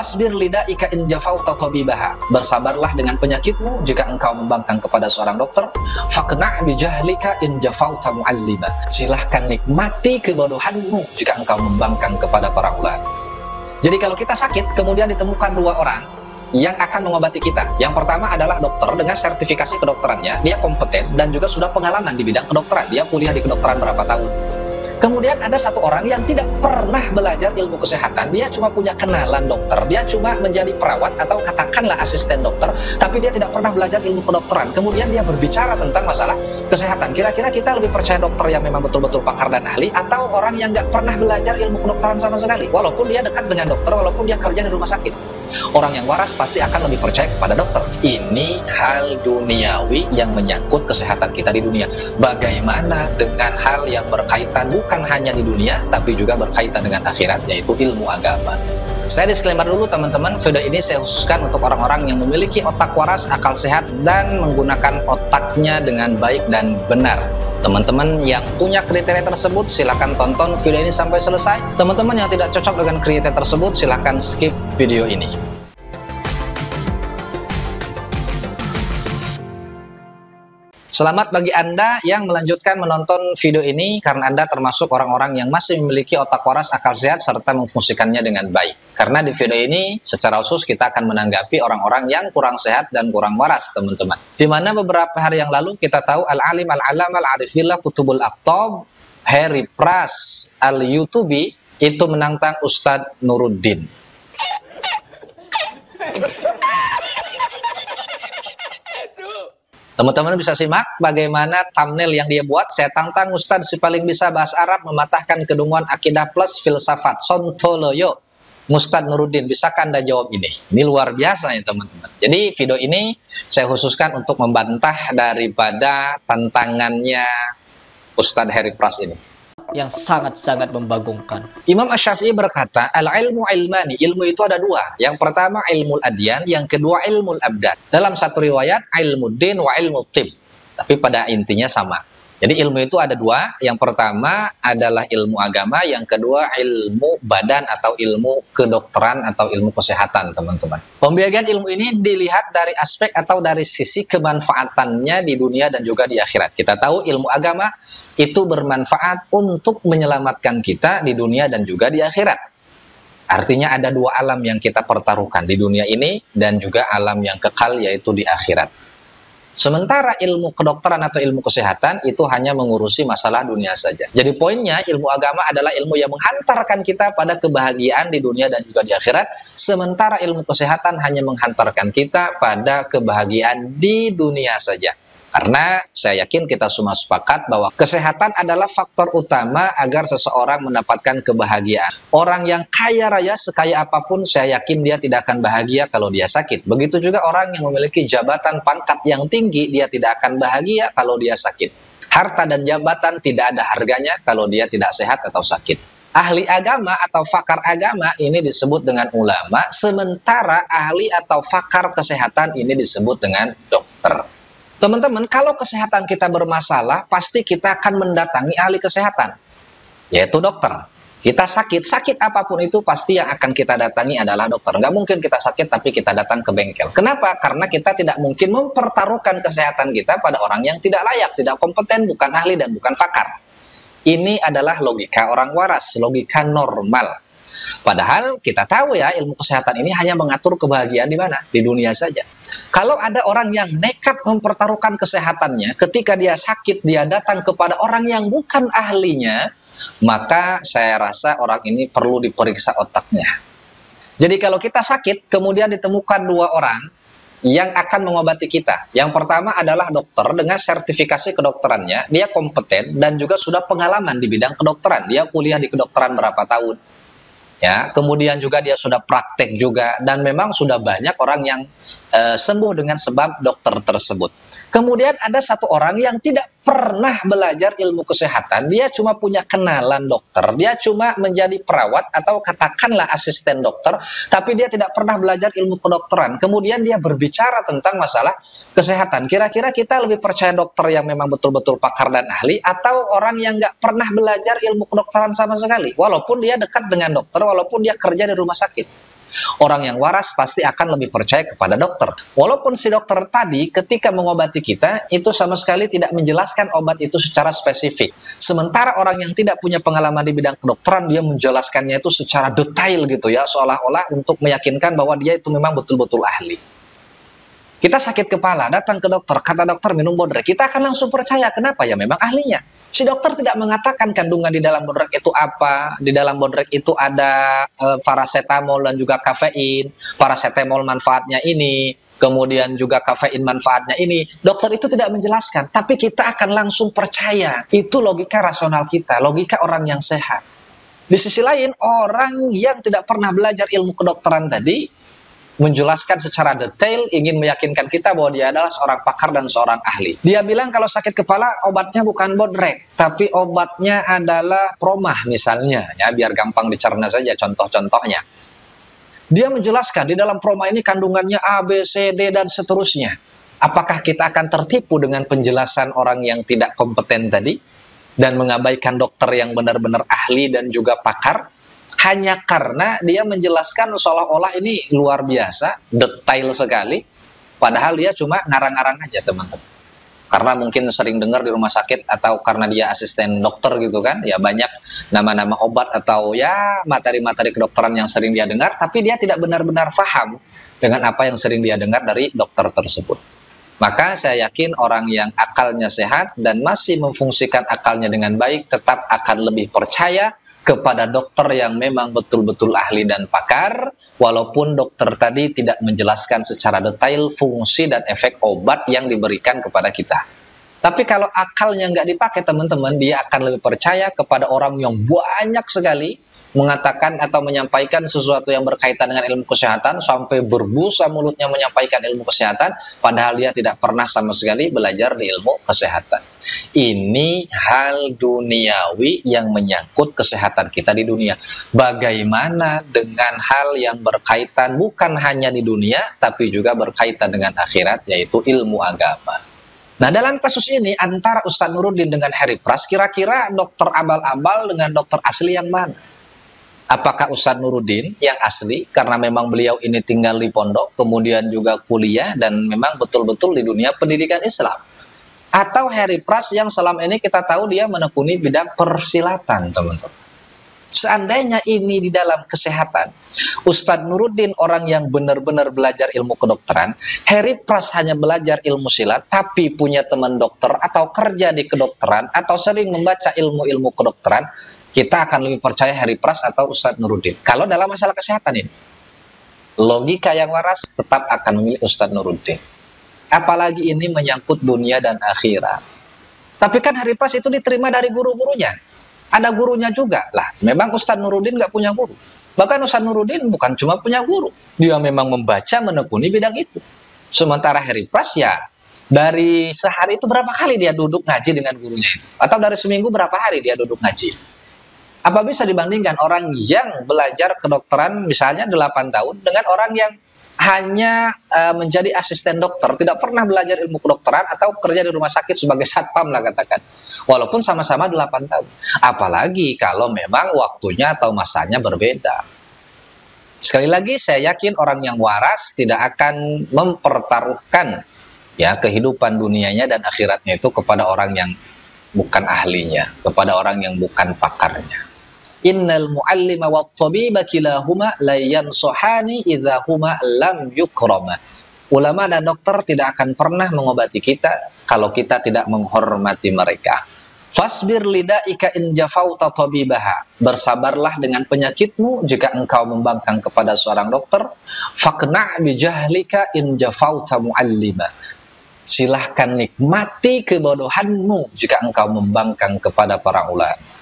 Wasbir lidaika in jafauta tabibaha. Bersabarlah dengan penyakitmu jika engkau membangkang kepada seorang dokter. Faqna' bijahlika in jafauta mu'allima. Silahkan nikmati kebodohanmu jika engkau membangkang kepada para ulama. Jadi kalau kita sakit, kemudian ditemukan dua orang yang akan mengobati kita. Yang pertama adalah dokter dengan sertifikasi kedokterannya, dia kompeten dan juga sudah pengalaman di bidang kedokteran. Dia kuliah di kedokteran berapa tahun. Kemudian ada satu orang yang tidak pernah belajar ilmu kesehatan, dia cuma punya kenalan dokter, dia cuma menjadi perawat atau katakanlah asisten dokter, tapi dia tidak pernah belajar ilmu kedokteran. Kemudian dia berbicara tentang masalah kesehatan. Kira-kira kita lebih percaya dokter yang memang betul-betul pakar dan ahli, atau orang yang nggak pernah belajar ilmu kedokteran sama sekali? Walaupun dia dekat dengan dokter, walaupun dia kerja di rumah sakit. Orang yang waras pasti akan lebih percaya kepada dokter. Ini hal duniawi yang menyangkut kesehatan kita di dunia. Bagaimana dengan hal yang berkaitan bukan hanya di dunia, tapi juga berkaitan dengan akhirat, yaitu ilmu agama. Saya disclaimer dulu teman-teman, video ini saya khususkan untuk orang-orang yang memiliki otak waras, akal sehat, dan menggunakan otaknya dengan baik dan benar. Teman-teman yang punya kriteria tersebut silakan tonton video ini sampai selesai. Teman-teman yang tidak cocok dengan kriteria tersebut silakan skip video ini. Selamat bagi Anda yang melanjutkan menonton video ini karena Anda termasuk orang-orang yang masih memiliki otak waras, akal sehat, serta memfungsikannya dengan baik. Karena di video ini secara khusus kita akan menanggapi orang-orang yang kurang sehat dan kurang waras, teman-teman. Di mana beberapa hari yang lalu kita tahu Al-Alim Al-Alam Al-Arifillah Kutubul Aqtab Harry Pras Al-Yutubi itu menantang Ustadz Nuruddin. Teman-teman bisa simak bagaimana thumbnail yang dia buat. Saya tantang Ustadz si paling bisa bahasa Arab mematahkan kedunguan akidah plus filsafat. Sontoloyo, Ustadz Nuruddin, bisakah Anda jawab ini? Ini luar biasa ya teman-teman. Jadi video ini saya khususkan untuk membantah daripada tantangannya Ustadz Harry Pras ini, yang sangat-sangat membagongkan. Imam Asy-Syafi'i berkata, al-ilmu ilmani, ilmu itu ada dua. Yang pertama ilmu adyan, yang kedua ilmu abdan. Dalam satu riwayat ilmu din wa ilmu tib. Tapi pada intinya sama. Jadi ilmu itu ada dua. Yang pertama adalah ilmu agama, yang kedua ilmu badan atau ilmu kedokteran atau ilmu kesehatan, teman-teman. Pembagian ilmu ini dilihat dari aspek atau dari sisi kemanfaatannya di dunia dan juga di akhirat. Kita tahu ilmu agama itu bermanfaat untuk menyelamatkan kita di dunia dan juga di akhirat. Artinya ada dua alam yang kita pertaruhkan di dunia ini dan juga alam yang kekal, yaitu di akhirat. Sementara ilmu kedokteran atau ilmu kesehatan itu hanya mengurusi masalah dunia saja. Jadi poinnya ilmu agama adalah ilmu yang menghantarkan kita pada kebahagiaan di dunia dan juga di akhirat. Sementara ilmu kesehatan hanya menghantarkan kita pada kebahagiaan di dunia saja. Karena saya yakin kita semua sepakat bahwa kesehatan adalah faktor utama agar seseorang mendapatkan kebahagiaan. Orang yang kaya raya, sekaya apapun, saya yakin dia tidak akan bahagia kalau dia sakit. Begitu juga orang yang memiliki jabatan pangkat yang tinggi, dia tidak akan bahagia kalau dia sakit. Harta dan jabatan tidak ada harganya kalau dia tidak sehat atau sakit. Ahli agama atau pakar agama ini disebut dengan ulama, sementara ahli atau pakar kesehatan ini disebut dengan dokter. Teman-teman, kalau kesehatan kita bermasalah, pasti kita akan mendatangi ahli kesehatan, yaitu dokter. Kita sakit apapun itu pasti yang akan kita datangi adalah dokter. Nggak mungkin kita sakit tapi kita datang ke bengkel. Kenapa? Karena kita tidak mungkin mempertaruhkan kesehatan kita pada orang yang tidak layak, tidak kompeten, bukan ahli dan bukan pakar. Ini adalah logika orang waras, logika normal. Padahal kita tahu ya, ilmu kesehatan ini hanya mengatur kebahagiaan di mana? Di dunia saja. Kalau ada orang yang nekat mempertaruhkan kesehatannya, ketika dia sakit, dia datang kepada orang yang bukan ahlinya, maka saya rasa orang ini perlu diperiksa otaknya. Jadi kalau kita sakit, kemudian ditemukan dua orang yang akan mengobati kita. Yang pertama adalah dokter dengan sertifikasi kedokterannya, dia kompeten dan juga sudah pengalaman di bidang kedokteran. Dia kuliah di kedokteran berapa tahun. Ya, kemudian juga dia sudah praktek juga dan memang sudah banyak orang yang sembuh dengan sebab dokter tersebut. Kemudian ada satu orang yang tidak pernah belajar ilmu kesehatan, dia cuma punya kenalan dokter, dia cuma menjadi perawat atau katakanlah asisten dokter, tapi dia tidak pernah belajar ilmu kedokteran. Kemudian dia berbicara tentang masalah kesehatan. Kira-kira kita lebih percaya dokter yang memang betul-betul pakar dan ahli, atau orang yang nggak pernah belajar ilmu kedokteran sama sekali, walaupun dia dekat dengan dokter, walaupun dia kerja di rumah sakit. Orang yang waras pasti akan lebih percaya kepada dokter. Walaupun si dokter tadi ketika mengobati kita, itu sama sekali tidak menjelaskan obat itu secara spesifik. Sementara orang yang tidak punya pengalaman di bidang kedokteran, dia menjelaskannya itu secara detail gitu ya, seolah-olah untuk meyakinkan bahwa dia itu memang betul-betul ahli. Kita sakit kepala, datang ke dokter, kata dokter minum bodrek, kita akan langsung percaya. Kenapa? Ya memang ahlinya. Si dokter tidak mengatakan kandungan di dalam bodrek itu apa, di dalam bodrek itu ada paracetamol dan juga kafein, paracetamol manfaatnya ini, kemudian juga kafein manfaatnya ini. Dokter itu tidak menjelaskan, tapi kita akan langsung percaya. Itu logika rasional kita, logika orang yang sehat. Di sisi lain, orang yang tidak pernah belajar ilmu kedokteran tadi, menjelaskan secara detail, ingin meyakinkan kita bahwa dia adalah seorang pakar dan seorang ahli. Dia bilang kalau sakit kepala obatnya bukan bodrek, tapi obatnya adalah promah misalnya, ya biar gampang dicerna saja contoh-contohnya. Dia menjelaskan di dalam promah ini kandungannya A, B, C, D dan seterusnya. Apakah kita akan tertipu dengan penjelasan orang yang tidak kompeten tadi dan mengabaikan dokter yang benar-benar ahli dan juga pakar? Hanya karena dia menjelaskan seolah-olah ini luar biasa, detail sekali, padahal dia cuma ngarang-ngarang aja teman-teman. Karena mungkin sering dengar di rumah sakit atau karena dia asisten dokter gitu kan, ya banyak nama-nama obat atau ya materi-materi kedokteran yang sering dia dengar, tapi dia tidak benar-benar paham dengan apa yang sering dia dengar dari dokter tersebut. Maka saya yakin orang yang akalnya sehat dan masih memfungsikan akalnya dengan baik tetap akan lebih percaya kepada dokter yang memang betul-betul ahli dan pakar, walaupun dokter tadi tidak menjelaskan secara detail fungsi dan efek obat yang diberikan kepada kita. Tapi kalau akalnya nggak dipakai teman-teman, dia akan lebih percaya kepada orang yang banyak sekali mengatakan atau menyampaikan sesuatu yang berkaitan dengan ilmu kesehatan, sampai berbusa mulutnya menyampaikan ilmu kesehatan, padahal dia tidak pernah sama sekali belajar di ilmu kesehatan. Ini hal duniawi yang menyangkut kesehatan kita di dunia. Bagaimana dengan hal yang berkaitan bukan hanya di dunia, tapi juga berkaitan dengan akhirat, yaitu ilmu agama. Nah, dalam kasus ini antara Ustadz Nuruddin dengan Heri Pras, kira-kira dokter abal-abal dengan dokter asli yang mana? Apakah Ustadz Nuruddin yang asli karena memang beliau ini tinggal di pondok, kemudian juga kuliah dan memang betul-betul di dunia pendidikan Islam? Atau Heri Pras yang selama ini kita tahu dia menekuni bidang persilatan, teman-teman? Seandainya ini di dalam kesehatan, Ustadz Nuruddin orang yang benar-benar belajar ilmu kedokteran, Heri Pras hanya belajar ilmu silat, tapi punya teman dokter atau kerja di kedokteran, atau sering membaca ilmu-ilmu kedokteran, kita akan lebih percaya Heri Pras atau Ustadz Nuruddin. Kalau dalam masalah kesehatan ini, logika yang waras tetap akan memilih Ustadz Nuruddin. Apalagi ini menyangkut dunia dan akhirat. Tapi kan Heri Pras itu diterima dari guru-gurunya. Ada gurunya juga. Lah, memang Ustadz Nuruddin nggak punya guru. Bahkan Ustadz Nuruddin bukan cuma punya guru. Dia memang membaca, menekuni bidang itu. Sementara Heri Pras ya, dari sehari itu berapa kali dia duduk ngaji dengan gurunya itu? Atau dari seminggu berapa hari dia duduk ngaji? Apa bisa dibandingkan orang yang belajar kedokteran misalnya 8 tahun dengan orang yang hanya menjadi asisten dokter, tidak pernah belajar ilmu kedokteran atau kerja di rumah sakit sebagai satpam lah katakan, walaupun sama-sama 8 tahun. Apalagi kalau memang waktunya atau masanya berbeda. Sekali lagi saya yakin orang yang waras tidak akan mempertaruhkan ya kehidupan dunianya dan akhiratnya itu kepada orang yang bukan ahlinya, kepada orang yang bukan pakarnya. Innal muallima wat tabiba kilahuma la yansuhani idza huma lam yukrama. Ulama dan dokter tidak akan pernah mengobati kita kalau kita tidak menghormati mereka. Fasbir lidaika in jafauta tabibaha. Bersabarlah dengan penyakitmu jika engkau membangkang kepada seorang dokter. Faqna' bi jahlika in jafauta muallima. Silahkan nikmati kebodohanmu jika engkau membangkang kepada para ulama.